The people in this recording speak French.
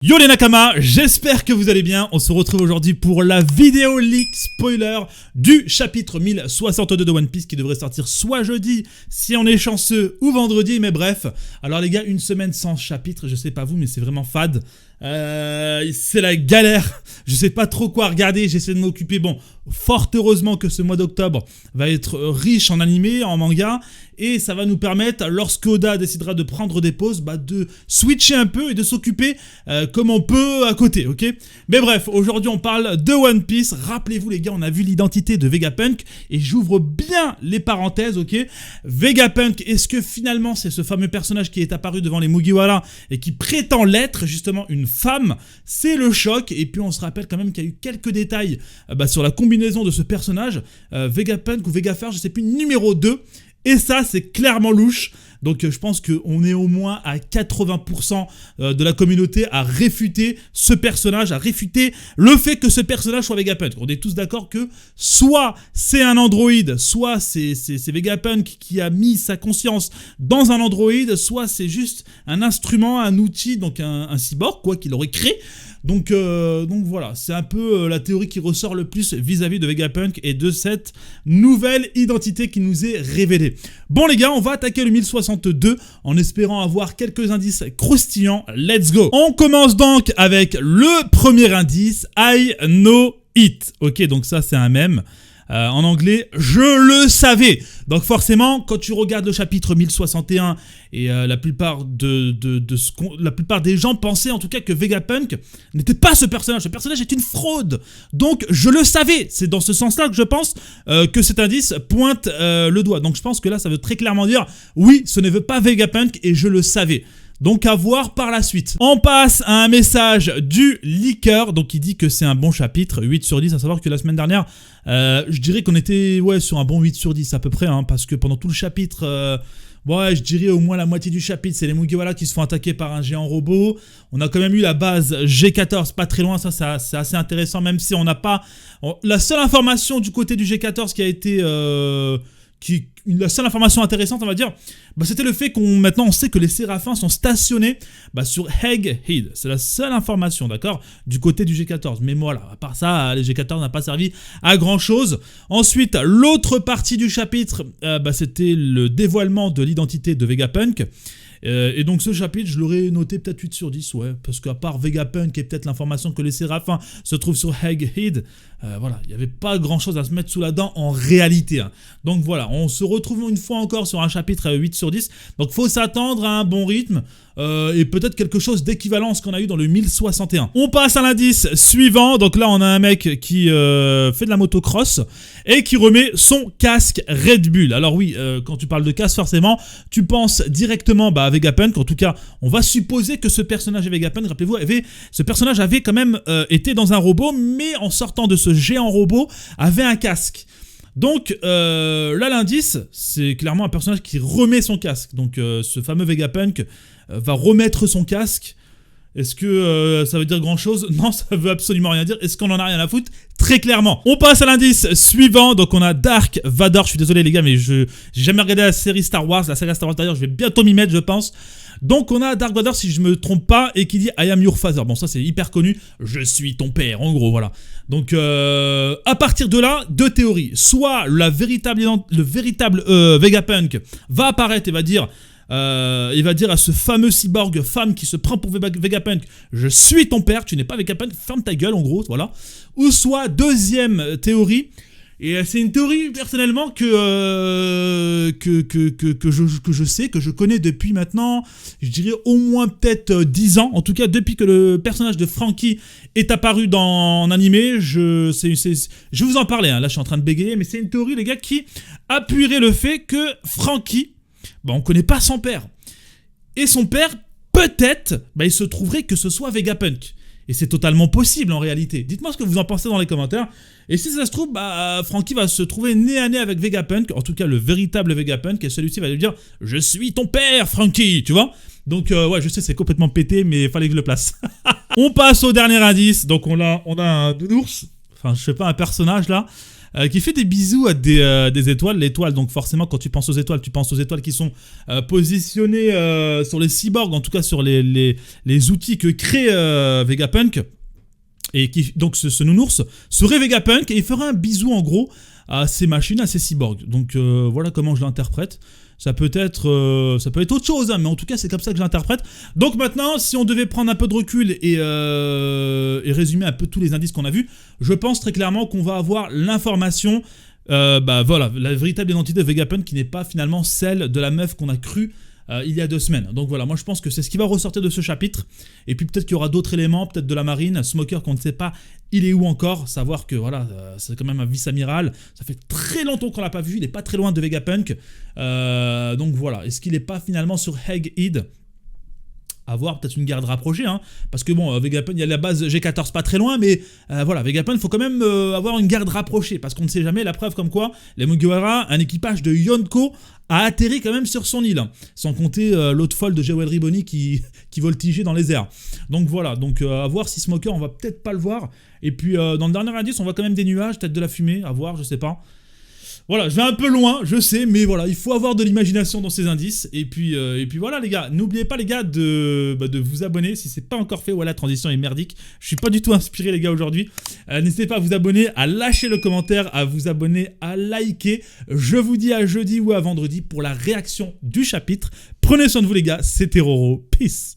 Yo les Nakama, j'espère que vous allez bien. On se retrouve aujourd'hui pour la vidéo leak spoiler du chapitre 1062 de One Piece qui devrait sortir soit jeudi si on est chanceux ou vendredi, mais bref. Alors les gars, une semaine sans chapitre, je sais pas vous mais c'est vraiment fade. C'est la galère, je sais pas trop quoi regarder, j'essaie de m'occuper. Bon, fort heureusement que ce mois d'octobre va être riche en animé, en manga, et ça va nous permettre, lorsque Oda décidera de prendre des pauses, de switcher un peu et de s'occuper comme on peut à côté, ok? Mais bref, aujourd'hui on parle de One Piece. Rappelez-vous les gars, on a vu l'identité de Vegapunk, et j'ouvre bien les parenthèses, ok? Vegapunk, est-ce que finalement c'est ce fameux personnage qui est apparu devant les Mugiwara et qui prétend l'être justement une femme? C'est le choc. Et puis on se rappelle quand même qu'il y a eu quelques détails sur la combinaison de ce personnage, Vegapunk ou Vegafar, je sais plus, numéro 2, et ça c'est clairement louche. Donc je pense qu'on est au moins à 80% de la communauté à réfuter ce personnage, à réfuter le fait que ce personnage soit Vegapunk. On est tous d'accord que soit c'est un androïde, soit c'est Vegapunk qui a mis sa conscience dans un androïde, soit c'est juste un instrument, un outil, donc un cyborg quoi, qu'il aurait créé. Donc voilà, c'est un peu la théorie qui ressort le plus vis-à-vis de Vegapunk et de cette nouvelle identité qui nous est révélée. Bon les gars, on va attaquer le 1062 en espérant avoir quelques indices croustillants. Let's go. On commence donc avec le premier indice, I know it. Ok, donc ça c'est un mème. En anglais, je le savais. Donc forcément, quand tu regardes le chapitre 1061 et la plupart des gens pensaient en tout cas que Vegapunk n'était pas ce personnage. Ce personnage est une fraude. Donc je le savais. C'est dans ce sens-là que je pense que cet indice pointe le doigt. Donc je pense que là, ça veut très clairement dire oui, ce ne veut pas Vegapunk et je le savais. Donc à voir par la suite. On passe à un message du leaker, donc il dit que c'est un bon chapitre, 8 sur 10, à savoir que la semaine dernière, je dirais qu'on était sur un bon 8 sur 10 à peu près, parce que pendant tout le chapitre, je dirais au moins la moitié du chapitre, c'est les Mugiwara qui se font attaquer par un géant robot. On a quand même eu la base G14, pas très loin, ça c'est assez intéressant, même si on n'a pas... La seule information du côté du G14 qui a été... la seule information intéressante, on va dire, c'était le fait maintenant on sait que les séraphins sont stationnés sur Egghead. C'est la seule information, d'accord, du côté du G14. Mais voilà, à part ça, les G14 n'a pas servi à grand chose. Ensuite, l'autre partie du chapitre, c'était le dévoilement de l'identité de Vegapunk. Et donc ce chapitre, je l'aurais noté peut-être 8 sur 10, ouais, parce qu'à part Vegapunk et peut-être l'information que les séraphins se trouvent sur Egghead, il n'y avait pas grand-chose à se mettre sous la dent en réalité. Donc voilà, on se retrouve une fois encore sur un chapitre 8 sur 10, donc faut s'attendre à un bon rythme, et peut-être quelque chose d'équivalent à ce qu'on a eu dans le 1061. On passe à l'indice suivant, donc là on a un mec qui fait de la motocross, et qui remet son casque Red Bull. Alors oui, quand tu parles de casque, forcément, tu penses directement à Vegapunk. En tout cas, on va supposer que ce personnage est Vegapunk. Rappelez-vous, ce personnage avait quand même été dans un robot, mais en sortant de ce géant robot, avait un casque. Donc là, l'indice, c'est clairement un personnage qui remet son casque. Donc ce fameux Vegapunk va remettre son casque. Est-ce que ça veut dire grand chose? Non, ça veut absolument rien dire. Est-ce qu'on en a rien à foutre? Très clairement. On passe à l'indice suivant. Donc on a Dark Vador. Je suis désolé les gars, mais j'ai jamais regardé la série Star Wars, la saga Star Wars d'ailleurs. Je vais bientôt m'y mettre, je pense. Donc on a Dark Vador, si je me trompe pas, et qui dit I am your father. Bon, ça c'est hyper connu. Je suis ton père, en gros, voilà. Donc à partir de là, deux théories. Soit le véritable Vegapunk va apparaître et va dire... il va dire à ce fameux cyborg femme qui se prend pour Vegapunk, je suis ton père, tu n'es pas Vegapunk, ferme ta gueule en gros, voilà. Ou soit deuxième théorie, et c'est une théorie personnellement que je sais, que je connais depuis maintenant, je dirais au moins peut-être 10 ans, en tout cas depuis que le personnage de Franky est apparu en animé, je vais vous en parler, là je suis en train de bégayer, mais c'est une théorie les gars qui appuierait le fait que Franky, on ne connaît pas son père. Et son père, peut-être, il se trouverait que ce soit Vegapunk. Et c'est totalement possible en réalité. Dites-moi ce que vous en pensez dans les commentaires. Et si ça se trouve, Franky va se trouver nez à nez avec Vegapunk, en tout cas le véritable Vegapunk, et celui-ci va lui dire « Je suis ton père, Franky !» Tu vois? Donc ouais, je sais, c'est complètement pété, mais il fallait que je le place. On passe au dernier indice. Donc on a un nounours, enfin je sais pas, un personnage là, qui fait des bisous à des étoiles. L'étoile, donc forcément, quand tu penses aux étoiles, tu penses aux étoiles qui sont positionnées sur les cyborgs, en tout cas sur les outils que crée Vegapunk. Et qui, donc ce nounours serait Vegapunk et il ferait un bisou en gros à ces machines, à ces cyborgs. Donc voilà comment je l'interprète. Ça peut être autre chose, hein, mais en tout cas c'est comme ça que je l'interprète. Donc maintenant, si on devait prendre un peu de recul et résumer un peu tous les indices qu'on a vus, je pense très clairement qu'on va avoir l'information, voilà, la véritable identité de Vegapunk qui n'est pas finalement celle de la meuf qu'on a crue il y a 2 semaines. Donc voilà, moi je pense que c'est ce qui va ressortir de ce chapitre. Et puis peut-être qu'il y aura d'autres éléments, peut-être de la marine, Smoker qu'on ne sait pas, il est où encore, savoir que voilà, c'est quand même un vice-amiral, ça fait très longtemps qu'on l'a pas vu, il est pas très loin de Vegapunk. Donc voilà, est-ce qu'il est pas finalement sur Egghead ? Avoir peut-être une garde rapprochée, hein, parce que bon, Vegapunk, il y a la base G14 pas très loin, mais voilà, Vegapunk, il faut quand même avoir une garde rapprochée, parce qu'on ne sait jamais, la preuve comme quoi, les Mugiwara, un équipage de Yonko, a atterri quand même sur son île, sans compter l'autre folle de Jewelry Bonnie qui voltigeait dans les airs. Donc voilà, donc à voir si Smoker, on va peut-être pas le voir, et puis dans le dernier indice, on voit quand même des nuages, peut-être de la fumée, à voir, je sais pas. Voilà, je vais un peu loin, je sais, mais voilà, il faut avoir de l'imagination dans ces indices. Et puis voilà, les gars, n'oubliez pas, les gars, de vous abonner si c'est pas encore fait. Voilà, la transition est merdique. Je suis pas du tout inspiré, les gars, aujourd'hui. N'hésitez pas à vous abonner, à lâcher le commentaire, à vous abonner, à liker. Je vous dis à jeudi ou à vendredi pour la réaction du chapitre. Prenez soin de vous, les gars. C'était Roro. Peace.